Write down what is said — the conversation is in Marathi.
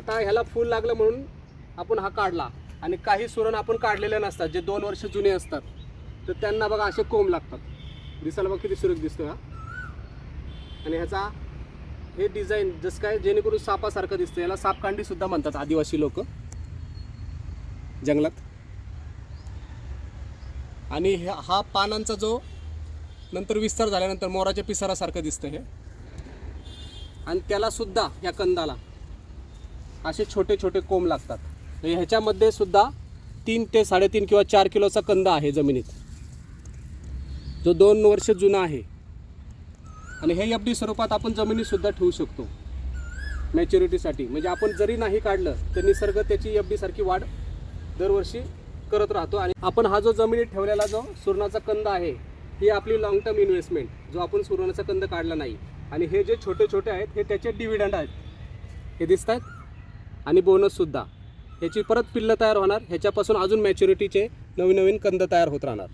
आता ह्याला फूल लागलं म्हणून आपण हा काढला, आणि काही सुरण आपण काढलेले नसतात जे 2 वर्ष जुने असतात, तर त्यांना बघा असे कोंब लागतात. दिसायला बघ किती सुरेख दिसतोय हा. आणि ह्याचा हे डिझाईन जसं काय जेणेकरून सापासारखं दिसतं, याला सापकांडी सुद्धा म्हणतात आदिवासी लोक जंगलात. आणि हा पानांचा जो नंतर विस्तार झाल्यानंतर मोराच्या पिसारासारखं दिसतं हे. आणि त्याला सुद्धा या कंदाला असे छोटे छोटे कोंब लागतात. ह्याच्यामध्ये सुद्धा 3 ते 3.5 किंवा 4 किलोचा कंद आहे जमिनीत, जो 2 वर्ष जुना आहे. आणि हे एफ डी स्वरूपात आपण जमिनीत सुद्धा ठेवू शकतो मॅच्युरिटीसाठी. म्हणजे आपण जरी नाही काढलं तर निसर्ग त्याची एफ डी सारखी वाढ दरवर्षी करत राहतो. आणि आपण हा जो जमिनीत ठेवलेला जो सुरणाचा कंद आहे, ही आपली लॉंग टर्म इन्व्हेस्टमेंट, जो आपण सुरणाचा कंद काढला नाही. आणि हे जे छोटे छोटे आहेत हे त्याचे डिव्हिडंड आहेत, हे दिसत आहेत. आणि बोनससुद्धा ह्याची परत पिल्लं तयार होणार, ह्याच्यापासून अजून मॅच्युरिटीचे नवीन नवीन कंद तयार होत राहणार.